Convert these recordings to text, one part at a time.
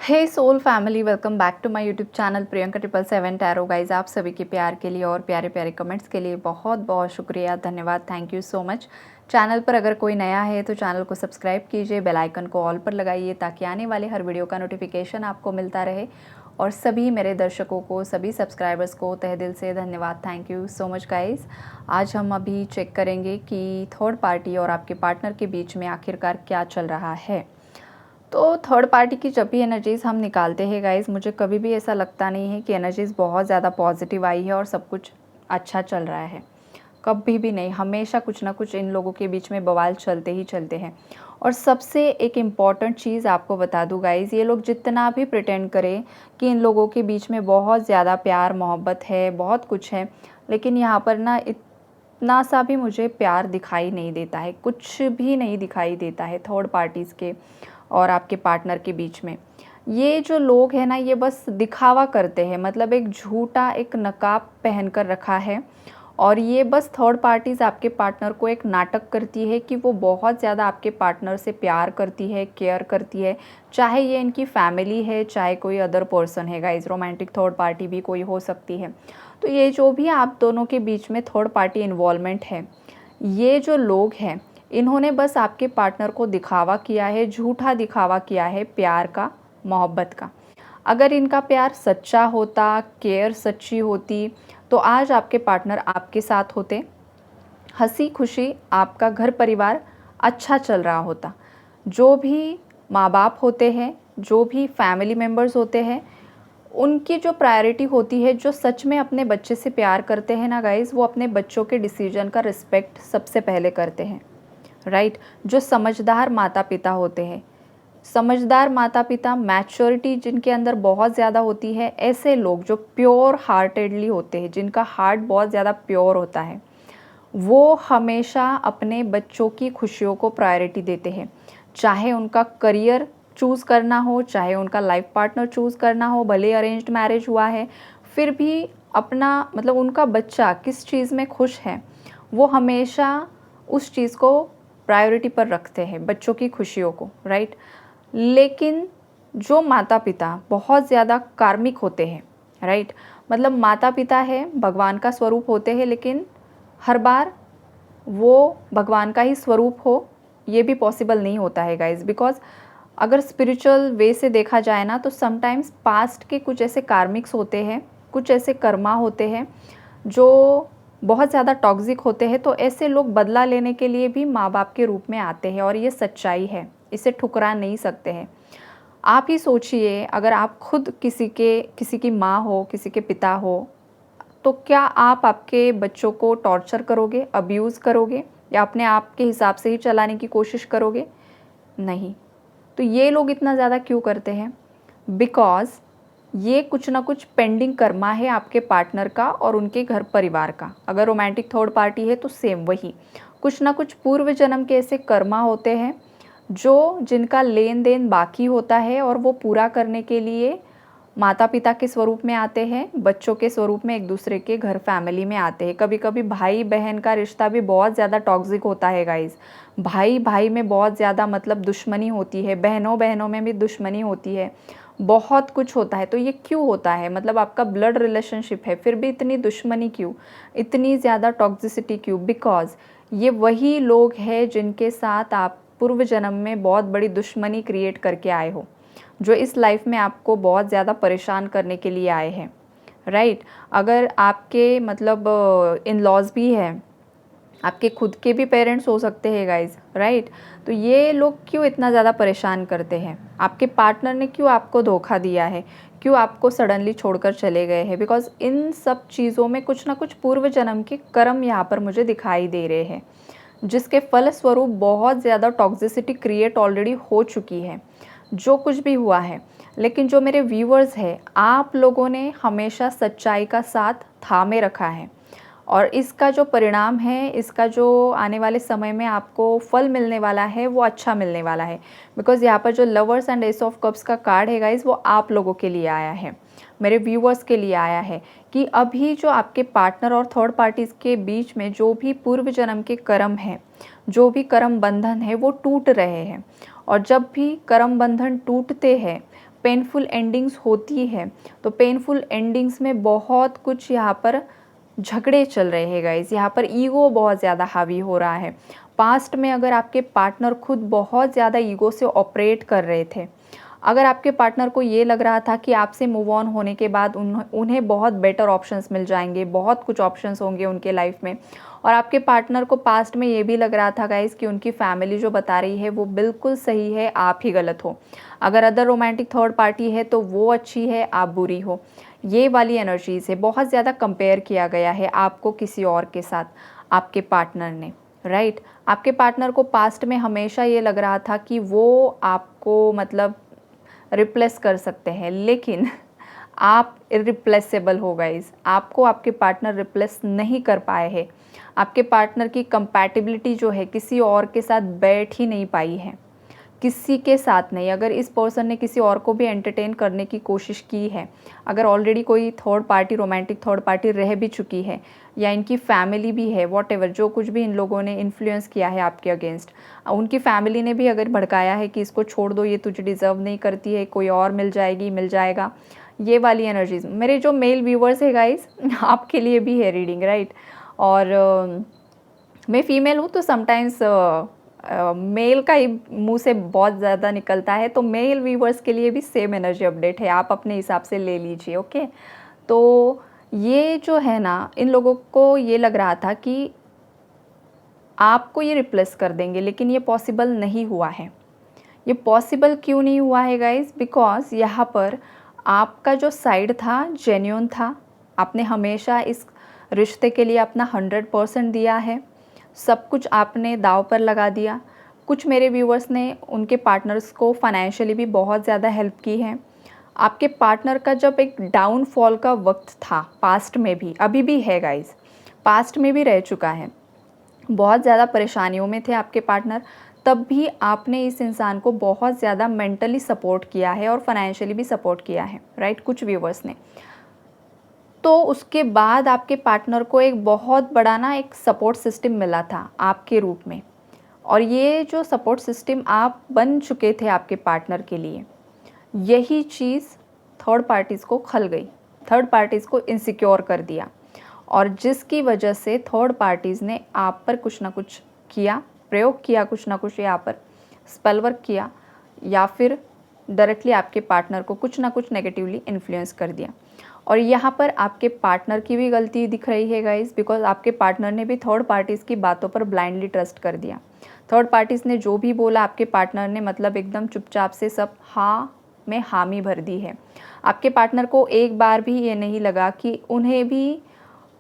Hey soul family, welcome back to my YouTube channel Priyanka 777 tarot. Guys, आप सभी के प्यार के लिए और प्यारे प्यारे कमेंट्स के लिए बहुत बहुत शुक्रिया, धन्यवाद, thank you so much. Channel पर अगर कोई नया है तो चैनल को सब्सक्राइब कीजिए, बेल आइकन को ऑल पर लगाइए ताकि आने वाले हर वीडियो का नोटिफिकेशन आपको मिलता रहे। और सभी मेरे दर्शकों को, सभी सब्सक्राइबर्स को तहे दिल से धन्यवाद, thank you so much guys. आज हम अभी चेक करेंगे कि थर्ड पार्टी और आपके पार्टनर के बीच में आखिरकार क्या चल रहा है। तो थर्ड पार्टी की जब भी एनर्जीज़ हम निकालते हैं गाइज़, मुझे कभी भी ऐसा लगता नहीं है कि एनर्जीज़ बहुत ज़्यादा पॉजिटिव आई है और सब कुछ अच्छा चल रहा है। कभी भी नहीं, हमेशा कुछ ना कुछ इन लोगों के बीच में बवाल चलते ही चलते हैं। और सबसे एक इम्पॉर्टेंट चीज़ आपको बता दूँ गाइज़, ये लोग जितना भी प्रिटेंड करें कि इन लोगों के बीच में बहुत ज़्यादा प्यार मोहब्बत है, बहुत कुछ है, लेकिन यहाँ पर ना इतना सा भी मुझे प्यार दिखाई नहीं देता है, कुछ भी नहीं दिखाई देता है थर्ड पार्टीज़ के और आपके पार्टनर के बीच में। ये जो लोग हैं ना, ये बस दिखावा करते हैं, मतलब एक झूठा एक नकाब पहन कर रखा है। और ये बस थर्ड पार्टीज़ आपके पार्टनर को एक नाटक करती है कि वो बहुत ज़्यादा आपके पार्टनर से प्यार करती है, केयर करती है, चाहे ये इनकी फैमिली है, चाहे कोई अदर पर्सन है गाइज, रोमांटिक थर्ड पार्टी भी कोई हो सकती है। तो ये जो भी आप दोनों के बीच में थर्ड पार्टी इन्वॉल्वमेंट है, ये जो लोग हैं, इन्होंने बस आपके पार्टनर को दिखावा किया है, झूठा दिखावा किया है प्यार का, मोहब्बत का। अगर इनका प्यार सच्चा होता, केयर सच्ची होती, तो आज आपके पार्टनर आपके साथ होते, हंसी खुशी आपका घर परिवार अच्छा चल रहा होता। जो भी माँ बाप होते हैं, जो भी फैमिली मेम्बर्स होते हैं, उनकी जो प्रायोरिटी होती है, जो सच में अपने बच्चे से प्यार करते हैं ना गाइज़, वो अपने बच्चों के डिसीजन का रिस्पेक्ट सबसे पहले करते हैं, राइट। जो समझदार माता पिता होते हैं, समझदार माता पिता, मैच्योरिटी जिनके अंदर बहुत ज़्यादा होती है, ऐसे लोग जो प्योर हार्टेडली होते हैं, जिनका हार्ट बहुत ज़्यादा प्योर होता है, वो हमेशा अपने बच्चों की खुशियों को प्रायोरिटी देते हैं। चाहे उनका करियर चूज़ करना हो, चाहे उनका लाइफ पार्टनर चूज़ करना हो, भले अरेंज्ड मैरिज हुआ है, फिर भी अपना मतलब उनका बच्चा किस चीज़ में खुश है, वो हमेशा उस चीज़ को प्रायोरिटी पर रखते हैं, बच्चों की खुशियों को, राइट। लेकिन जो माता पिता बहुत ज़्यादा कार्मिक होते हैं, राइट, मतलब माता पिता है, भगवान का स्वरूप होते हैं, लेकिन हर बार वो भगवान का ही स्वरूप हो, ये भी पॉसिबल नहीं होता है गाइज़। बिकॉज़ अगर स्पिरिचुअल वे से देखा जाए ना, तो समटाइम्स पास्ट के कुछ ऐसे कार्मिक्स होते हैं, कुछ ऐसे कर्मा होते हैं जो बहुत ज़्यादा टॉक्सिक होते हैं। तो ऐसे लोग बदला लेने के लिए भी माँ बाप के रूप में आते हैं, और ये सच्चाई है, इसे ठुकरा नहीं सकते हैं। आप ही सोचिए, अगर आप खुद किसी की माँ हो, किसी के पिता हो, तो क्या आप आपके बच्चों को टॉर्चर करोगे, अब्यूज़ करोगे, या अपने आप के हिसाब से ही चलाने की कोशिश करोगे? नहीं। तो ये लोग इतना ज़्यादा क्यों करते हैं? बिकॉज़ ये कुछ ना कुछ पेंडिंग कर्मा है आपके पार्टनर का और उनके घर परिवार का। अगर रोमांटिक थर्ड पार्टी है तो सेम वही, कुछ ना कुछ पूर्व जन्म के ऐसे कर्मा होते हैं जो जिनका लेन देन बाकी होता है, और वो पूरा करने के लिए माता पिता के स्वरूप में आते हैं, बच्चों के स्वरूप में एक दूसरे के घर फैमिली में आते हैं। कभी कभी भाई बहन का रिश्ता भी बहुत ज़्यादा टॉक्सिक होता है गाइज़। भाई भाई में बहुत ज़्यादा मतलब दुश्मनी होती है, बहनों बहनों में भी दुश्मनी होती है, बहुत कुछ होता है। तो ये क्यों होता है? मतलब आपका ब्लड रिलेशनशिप है, फिर भी इतनी दुश्मनी क्यों, इतनी ज़्यादा टॉक्सिसिटी क्यों? बिकॉज़ ये वही लोग हैं जिनके साथ आप पूर्व जन्म में बहुत बड़ी दुश्मनी क्रिएट करके आए हो, जो इस लाइफ में आपको बहुत ज़्यादा परेशान करने के लिए आए हैं, राइट। अगर आपके मतलब इन लॉज भी हैं, आपके खुद के भी पेरेंट्स हो सकते हैं गाइज, राइट। तो ये लोग क्यों इतना ज़्यादा परेशान करते हैं? आपके पार्टनर ने क्यों आपको धोखा दिया है, क्यों आपको सडनली छोड़कर चले गए हैं? बिकॉज इन सब चीज़ों में कुछ ना कुछ पूर्व जन्म के कर्म यहाँ पर मुझे दिखाई दे रहे हैं, जिसके फलस्वरूप बहुत ज़्यादा टॉक्सिसिटी क्रिएट ऑलरेडी हो चुकी है, जो कुछ भी हुआ है। लेकिन जो मेरे व्यूअर्स हैं, आप लोगों ने हमेशा सच्चाई का साथ थामे रखा है, और इसका जो परिणाम है, इसका जो आने वाले समय में आपको फल मिलने वाला है, वो अच्छा मिलने वाला है। बिकॉज़ यहाँ पर जो lovers and S of cups का कार्ड है गाइज़, वो आप लोगों के लिए आया है, मेरे व्यूअर्स के लिए आया है, कि अभी जो आपके पार्टनर और थर्ड पार्टीज़ के बीच में जो भी पूर्व जन्म के कर्म हैं, जो भी कर्म बंधन है, वो टूट रहे हैं। और जब भी कर्म बंधन टूटते हैं, पेनफुल एंडिंग्स होती है। तो पेनफुल एंडिंग्स में बहुत कुछ यहाँ पर झगड़े चल रहे हैं गाइस, यहाँ पर ईगो बहुत ज़्यादा हावी हो रहा है। पास्ट में अगर आपके पार्टनर खुद बहुत ज़्यादा ईगो से ऑपरेट कर रहे थे, अगर आपके पार्टनर को ये लग रहा था कि आपसे मूव ऑन होने के बाद उन्हें बहुत बेटर ऑप्शंस मिल जाएंगे, बहुत कुछ ऑप्शंस होंगे उनके लाइफ में, और आपके पार्टनर को पास्ट में ये भी लग रहा था गाइस कि उनकी फैमिली जो बता रही है वो बिल्कुल सही है, आप ही गलत हो, अगर अदर रोमांटिक थर्ड पार्टी है तो वो अच्छी है, आप बुरी हो, ये वाली एनर्जीज है। बहुत ज़्यादा कंपेयर किया गया है आपको किसी और के साथ, आपके पार्टनर ने, राइट। आपके पार्टनर को पास्ट में हमेशा ये लग रहा था कि वो आपको मतलब रिप्लेस कर सकते हैं, लेकिन आप इरिप्लेसेबल हो गाइस, आपको आपके पार्टनर रिप्लेस नहीं कर पाए हैं। आपके पार्टनर की कंपैटिबिलिटी जो है किसी और के साथ बैठ ही नहीं पाई है, किसी के साथ नहीं। अगर इस पर्सन ने किसी और को भी एंटरटेन करने की कोशिश की है, अगर ऑलरेडी कोई third party, romantic third party रह भी चुकी है, या इनकी फैमिली भी है, वॉटेवर जो कुछ भी इन लोगों ने इन्फ्लुएंस किया है आपके अगेंस्ट, उनकी फैमिली ने भी अगर भड़काया है कि इसको छोड़ दो, ये तुझे डिज़र्व नहीं करती है, कोई और मिल जाएगी, मिल जाएगा, ये वाली एनर्जीज। मेरे जो मेल व्यूवर्स है गाइस, आपके लिए भी है रीडिंग, राइट। और मैं फीमेल हूँ तो समटाइम्स मेल का ही मुंह से बहुत ज़्यादा निकलता है, तो मेल व्यूवर्स के लिए भी सेम एनर्जी अपडेट है, आप अपने हिसाब से ले लीजिए, ओके। तो ये जो है ना, इन लोगों को ये लग रहा था कि आपको ये रिप्लेस कर देंगे, लेकिन ये पॉसिबल नहीं हुआ है। ये पॉसिबल क्यों नहीं हुआ है गाइज? बिकॉज यहाँ पर आपका जो साइड था जेन्युइन था, आपने हमेशा इस रिश्ते के लिए अपना 100% दिया है, सब कुछ आपने दाव पर लगा दिया। कुछ मेरे व्यूवर्स ने उनके पार्टनर्स को फाइनेंशियली भी बहुत ज़्यादा हेल्प की है। आपके पार्टनर का जब एक डाउनफॉल का वक्त था, पास्ट में भी, अभी भी है गाइज, पास्ट में भी रह चुका है, बहुत ज़्यादा परेशानियों में थे आपके पार्टनर, तब भी आपने इस इंसान को बहुत ज़्यादा मेंटली सपोर्ट किया है और फाइनेंशियली भी सपोर्ट किया है, राइट, कुछ व्यूवर्स ने। तो उसके बाद आपके पार्टनर को एक बहुत बड़ा ना एक सपोर्ट सिस्टम मिला था आपके रूप में, और ये जो सपोर्ट सिस्टम आप बन चुके थे आपके पार्टनर के लिए, यही चीज़ थर्ड पार्टीज़ को खल गई, थर्ड पार्टीज़ को इनसिक्योर कर दिया, और जिसकी वजह से थर्ड पार्टीज़ ने आप पर कुछ ना कुछ किया, प्रयोग किया, कुछ ना कुछ यहाँ पर स्पेल वर्क किया, या फिर डायरेक्टली आपके पार्टनर को कुछ ना कुछ नेगेटिवली इन्फ्लुएंस कर दिया। और यहाँ पर आपके पार्टनर की भी गलती दिख रही है गाइस, बिकॉज आपके पार्टनर ने भी थर्ड पार्टीज़ की बातों पर ब्लाइंडली ट्रस्ट कर दिया। थर्ड पार्टीज़ ने जो भी बोला, आपके पार्टनर ने मतलब एकदम चुपचाप से सब हाँ में हामी भर दी है। आपके पार्टनर को एक बार भी ये नहीं लगा कि उन्हें भी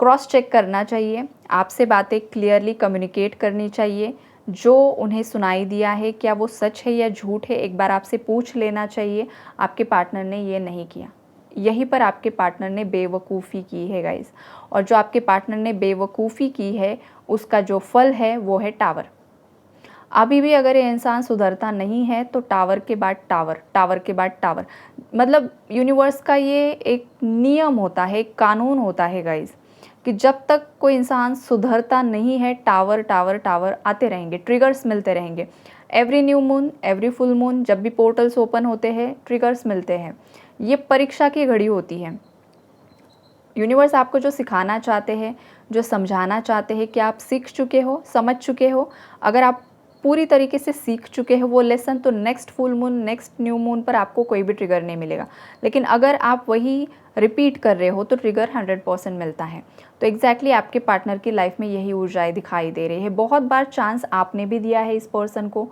क्रॉस चेक करना चाहिए, आपसे बातें क्लियरली कम्युनिकेट करनी चाहिए, जो उन्हें सुनाई दिया है क्या वो सच है या झूठ है, एक बार आपसे पूछ लेना चाहिए। आपके पार्टनर ने ये नहीं किया, यहीं पर आपके पार्टनर ने बेवकूफ़ी की है गाइस। और जो आपके पार्टनर ने बेवकूफ़ी की है, उसका जो फल है वो है टावर। अभी भी अगर ये इंसान सुधरता नहीं है तो टावर के बाद टावर, टावर के बाद टावर, मतलब यूनिवर्स का ये एक नियम होता है, एक कानून होता है गाइस, कि जब तक कोई इंसान सुधरता नहीं है, टावर टावर टावर आते रहेंगे, ट्रिगर्स मिलते रहेंगे। Every new moon, every full moon, जब भी पोर्टल्स ओपन होते हैं, ट्रिगर्स मिलते हैं। ये परीक्षा की घड़ी होती है। यूनिवर्स आपको जो सिखाना चाहते हैं, जो समझाना चाहते हैं कि आप सीख चुके हो, समझ चुके हो, अगर आप पूरी तरीके से सीख चुके हो वो लेसन, तो next full moon, next new moon पर आपको कोई भी ट्रिगर नहीं मिलेगा। लेकिन अगर आप वही रिपीट कर रहे हो तो ट्रिगर 100% मिलता है। तो एग्जैक्टली आपके पार्टनर की लाइफ में यही ऊर्जाएं दिखाई दे रही है। बहुत बार चांस आपने भी दिया है इस पर्सन को,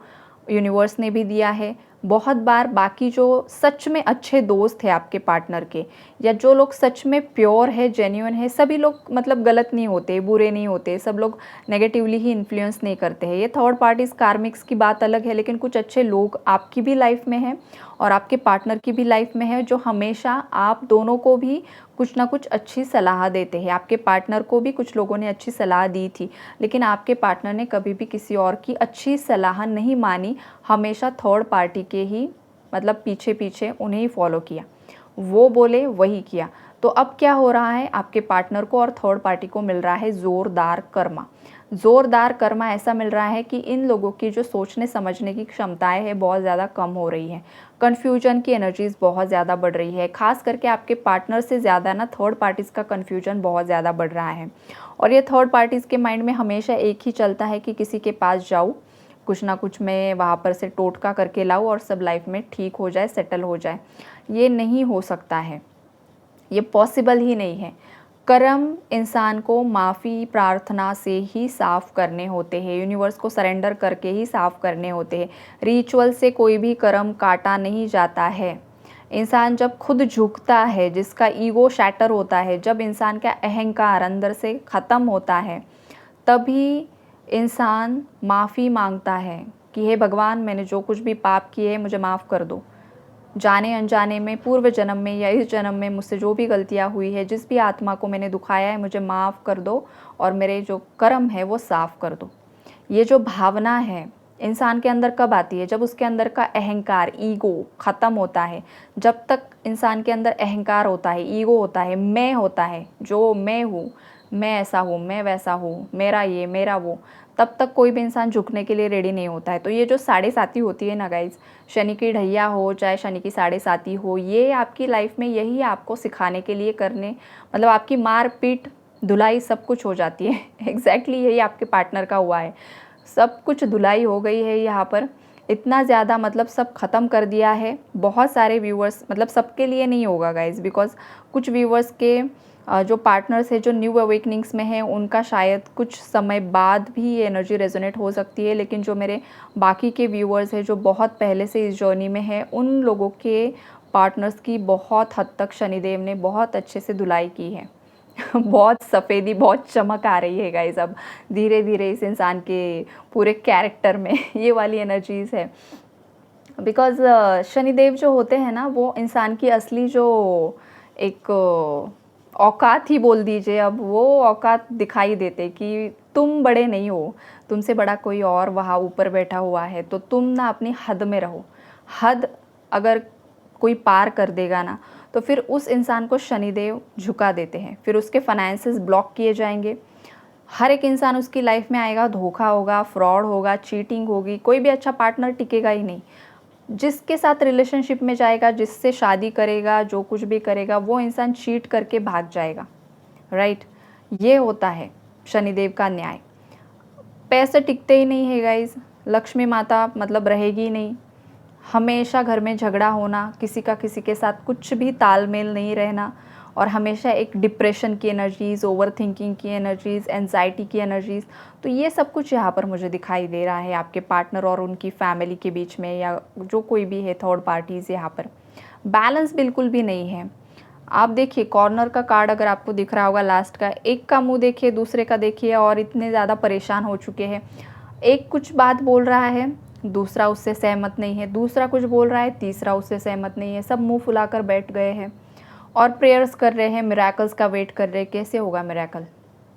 यूनिवर्स ने भी दिया है। बहुत बार बाकी जो सच में अच्छे दोस्त हैं आपके पार्टनर के, या जो लोग सच में प्योर है, जेन्युइन है, सभी लोग मतलब गलत नहीं होते, बुरे नहीं होते, सब लोग नेगेटिवली ही इन्फ्लुएंस नहीं करते हैं। ये थर्ड पार्टीज कार्मिक्स की बात अलग है, लेकिन कुछ अच्छे लोग आपकी भी लाइफ में हैं और आपके पार्टनर की भी लाइफ में है, जो हमेशा आप दोनों को भी कुछ ना कुछ अच्छी सलाह देते हैं। आपके पार्टनर को भी कुछ लोगों ने अच्छी सलाह दी थी, लेकिन आपके पार्टनर ने कभी भी किसी और की अच्छी सलाह नहीं मानी, हमेशा थर्ड पार्टी के ही मतलब पीछे पीछे उन्हें ही फॉलो किया, वो बोले वही किया। तो अब क्या हो रहा है, आपके पार्टनर को और थर्ड पार्टी को मिल रहा है ज़ोरदार कर्मा। ज़ोरदार कर्मा ऐसा मिल रहा है कि इन लोगों की जो सोचने समझने की क्षमताएं है बहुत ज़्यादा कम हो रही है। कन्फ्यूजन की एनर्जीज़ बहुत ज़्यादा बढ़ रही है, खास करके आपके पार्टनर से ज़्यादा ना थर्ड पार्टीज़ का कन्फ्यूजन बहुत ज़्यादा बढ़ रहा है। और ये थर्ड पार्टीज़ के माइंड में हमेशा एक ही चलता है कि किसी के पास जाऊँ, कुछ ना कुछ मैं वहाँ पर से टोटका करके लाऊँ और सब लाइफ में ठीक हो जाए, सेटल हो जाए। ये नहीं हो सकता है, ये पॉसिबल ही नहीं है। कर्म इंसान को माफ़ी प्रार्थना से ही साफ़ करने होते हैं, यूनिवर्स को सरेंडर करके ही साफ़ करने होते हैं। रिचुअल से कोई भी कर्म काटा नहीं जाता है। इंसान जब खुद झुकता है, जिसका ईगो शैटर होता है, जब इंसान का अहंकार अंदर से ख़त्म होता है, तभी इंसान माफ़ी मांगता है कि हे भगवान, मैंने जो कुछ भी पाप किए हैं मुझे माफ़ कर दो। जाने अनजाने में, पूर्व जन्म में या इस जन्म में मुझसे जो भी गलतियाँ हुई है, जिस भी आत्मा को मैंने दुखाया है, मुझे माफ़ कर दो और मेरे जो कर्म है वो साफ़ कर दो। ये जो भावना है इंसान के अंदर कब आती है, जब उसके अंदर का अहंकार, ईगो ख़त्म होता है। जब तक इंसान के अंदर अहंकार होता है, ईगो होता है, मैं होता है, जो मैं हूँ, मैं ऐसा हूँ, मैं वैसा हूँ, मेरा ये, मेरा वो, तब तक कोई भी इंसान झुकने के लिए रेडी नहीं होता है। तो ये जो साढ़े साती होती है ना गाइज़, शनि की ढैया हो चाहे शनि की साढ़े साती हो, ये आपकी लाइफ में यही आपको सिखाने के लिए करने, मतलब आपकी मार पीट धुलाई सब कुछ हो जाती है। एग्जैक्टली यही आपके पार्टनर का हुआ है, सब कुछ धुलाई हो गई है यहाँ पर। इतना ज़्यादा मतलब सब ख़त्म कर दिया है। बहुत सारे व्यूअर्स, मतलब सबके लिए नहीं होगा गाइज़, बिकॉज़ कुछ व्यूअर्स के जो पार्टनर्स है जो न्यू अवेकनिंग्स में हैं, उनका शायद कुछ समय बाद भी ये एनर्जी रेजोनेट हो सकती है। लेकिन जो मेरे बाकी के व्यूअर्स हैं जो बहुत पहले से इस जर्नी में हैं, उन लोगों के पार्टनर्स की बहुत हद तक शनिदेव ने बहुत अच्छे से धुलाई की है। बहुत सफ़ेदी, बहुत चमक आ रही है गाइज़ अब धीरे धीरे इस इंसान के पूरे कैरेक्टर में। ये वाली एनर्जीज़ है, बिकॉज़ शनिदेव जो होते हैं ना, वो इंसान की असली जो एक औकात ही बोल दीजिए, अब वो औकात दिखाई देते कि तुम बड़े नहीं हो, तुमसे बड़ा कोई और वहाँ ऊपर बैठा हुआ है, तो तुम ना अपनी हद में रहो। हद अगर कोई पार कर देगा ना, तो फिर उस इंसान को शनिदेव झुका देते हैं, फिर उसके फाइनेंसेस ब्लॉक किए जाएंगे। हर एक इंसान उसकी लाइफ में आएगा, धोखा होगा, फ्रॉड होगा, चीटिंग होगी, कोई भी अच्छा पार्टनर टिकेगा ही नहीं। जिसके साथ रिलेशनशिप में जाएगा, जिससे शादी करेगा, जो कुछ भी करेगा, वो इंसान चीट करके भाग जाएगा, राइट। ये होता है शनिदेव का न्याय। पैसे टिकते ही नहीं है गाइज, लक्ष्मी माता मतलब रहेगी नहीं, हमेशा घर में झगड़ा होना, किसी का किसी के साथ कुछ भी तालमेल नहीं रहना, और हमेशा एक डिप्रेशन की एनर्जीज़, ओवर थिंकिंग की एनर्जीज़, एंजाइटी की एनर्जीज़। तो ये सब कुछ यहाँ पर मुझे दिखाई दे रहा है आपके पार्टनर और उनकी फैमिली के बीच में, या जो कोई भी है थर्ड पार्टीज़। यहाँ पर बैलेंस बिल्कुल भी नहीं है। आप देखिए कॉर्नर का कार्ड अगर आपको दिख रहा होगा लास्ट का, एक का मुंह देखिए, दूसरे का देखिए, और इतने ज़्यादा परेशान हो चुके हैं। एक कुछ बात बोल रहा है, दूसरा उससे सहमत नहीं है, दूसरा कुछ बोल रहा है, तीसरा उससे सहमत नहीं है, सब मुंह फुलाकर बैठ गए हैं और प्रेयर्स कर रहे हैं, मिरेकल्स का वेट कर रहे हैं। कैसे होगा मिरेकल?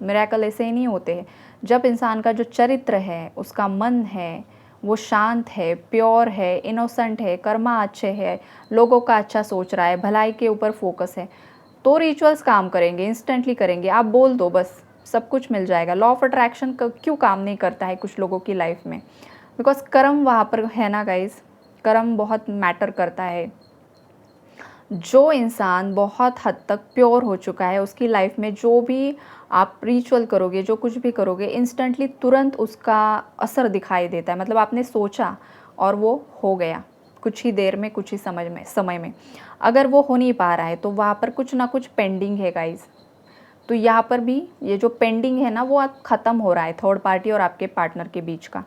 मिरेकल ऐसे ही नहीं होते हैं। जब इंसान का जो चरित्र है, उसका मन है, वो शांत है, प्योर है, इनोसेंट है, कर्मा अच्छे है, लोगों का अच्छा सोच रहा है, भलाई के ऊपर फोकस है, तो रिचुअल्स काम करेंगे, इंस्टेंटली करेंगे। आप बोल दो बस, सब कुछ मिल जाएगा। लॉ ऑफ अट्रैक्शन क्यों काम नहीं करता है कुछ लोगों की लाइफ में? बिकॉज कर्म वहाँ पर है ना गाइज, कर्म बहुत मैटर करता है। जो इंसान बहुत हद तक प्योर हो चुका है, उसकी लाइफ में जो भी आप रिचुअल करोगे, जो कुछ भी करोगे, इंस्टेंटली तुरंत उसका असर दिखाई देता है। मतलब आपने सोचा और वो हो गया कुछ ही देर में, कुछ ही समय में। अगर वो हो नहीं पा रहा है तो वहाँ पर कुछ ना कुछ पेंडिंग है गाइज। तो यहाँ पर भी ये जो पेंडिंग है ना, वो अब ख़त्म हो रहा है थर्ड पार्टी और आपके पार्टनर के बीच का।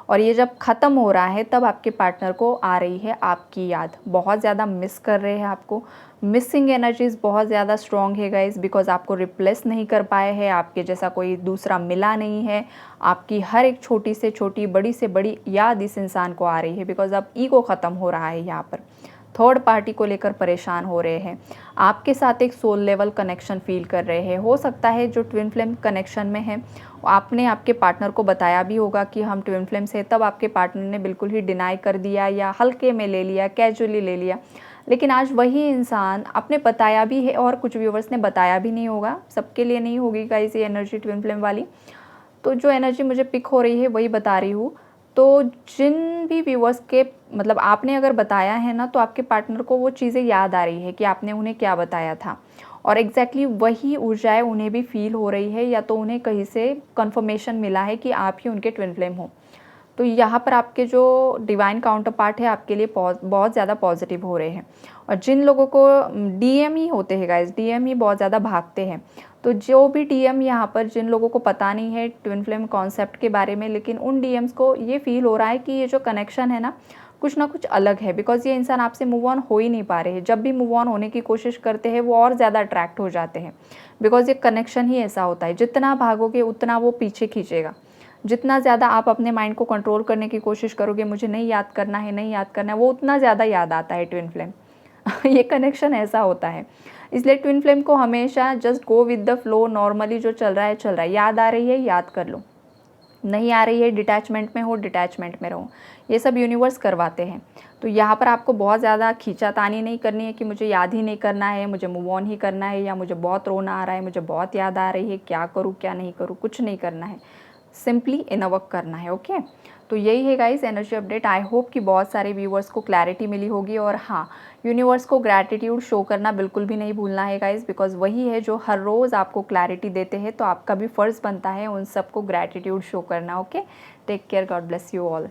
और ये जब ख़त्म हो रहा है तब आपके पार्टनर को आ रही है आपकी याद, बहुत ज़्यादा मिस कर रहे हैं आपको। मिसिंग एनर्जीज़ बहुत ज़्यादा स्ट्रॉन्ग है गाइज, बिकॉज आपको रिप्लेस नहीं कर पाए हैं, आपके जैसा कोई दूसरा मिला नहीं है। आपकी हर एक छोटी से छोटी, बड़ी से बड़ी याद इस इंसान को आ रही है, बिकॉज अब ईगो ख़त्म हो रहा है। यहाँ पर थर्ड पार्टी को लेकर परेशान हो रहे हैं, आपके साथ एक सोल लेवल कनेक्शन फील कर रहे हैं। हो सकता है जो ट्विन फ्लेम कनेक्शन में है, आपने आपके पार्टनर को बताया भी होगा कि हम ट्विन फ्लेम्स हैं, तब आपके पार्टनर ने बिल्कुल ही डिनाई कर दिया या हल्के में ले लिया, कैजुअली ले लिया। लेकिन आज वही इंसान आपने बताया भी है और कुछ व्यूवर्स ने बताया भी नहीं होगा, सबके लिए नहीं होगी गाइस ये एनर्जी ट्विन फ्लेम वाली। तो जो एनर्जी मुझे पिक हो रही है वही बता रही हूँ। तो जिन भी व्यूवर्स के मतलब आपने अगर बताया है ना, तो आपके पार्टनर को वो चीज़ें याद आ रही है कि आपने उन्हें क्या बताया था, और एग्जैक्टली वही ऊर्जाएं उन्हें भी फील हो रही है, या तो उन्हें कहीं से कंफर्मेशन मिला है कि आप ही उनके ट्विन फ्लेम हो। तो यहाँ पर आपके जो डिवाइन काउंटर पार्ट है आपके लिए बहुत ज़्यादा पॉजिटिव हो रहे हैं। और जिन लोगों को डीएम ही होते हैं गाइस, डीएम ही बहुत ज़्यादा भागते हैं, तो जो भी डीएम यहाँ पर जिन लोगों को पता नहीं है ट्विन फ्लेम कॉन्सेप्ट के बारे में, लेकिन उन डीएम्स को ये फील हो रहा है कि ये जो कनेक्शन है ना कुछ अलग है, बिकॉज ये इंसान आपसे मूव ऑन हो ही नहीं पा रहे हैं। जब भी मूव ऑन होने की कोशिश करते हैं वो और ज़्यादा अट्रैक्ट हो जाते हैं, बिकॉज ये कनेक्शन ही ऐसा होता है, जितना भागोगे उतना वो पीछे खींचेगा। जितना ज़्यादा आप अपने माइंड को कंट्रोल करने की कोशिश करोगे, मुझे नहीं याद करना है, नहीं याद करना है, वो उतना ज़्यादा याद आता है ट्विन फ्लेम। ये कनेक्शन ऐसा होता है। इसलिए ट्विन फ्लेम को हमेशा just go with the flow, normally जो चल रहा है चल रहा है, याद आ रही है याद कर लो, नहीं आ रही है डिटैचमेंट में हो, डिटैचमेंट में रहो। ये सब यूनिवर्स करवाते हैं। तो यहाँ पर आपको बहुत ज़्यादा खींचातानी नहीं करनी है कि मुझे याद ही नहीं करना है, मुझे मूव ऑन ही करना है, या मुझे बहुत रोना आ रहा है, मुझे बहुत याद आ रही है, क्या करूँ क्या नहीं करूँ, कुछ नहीं करना है, सिंपली इनवर्क करना है। ओके, तो यही है guys energy update. I hope कि बहुत सारे व्यूवर्स को क्लैरिटी मिली होगी। और हाँ, यूनिवर्स को ग्रैटिट्यूड शो करना बिल्कुल भी नहीं भूलना है गाइस, बिकॉज वही है जो हर रोज़ आपको क्लैरिटी देते हैं, तो आपका भी फ़र्ज़ बनता है उन सबको ग्रैटिट्यूड शो करना। Okay, take care, God bless you all.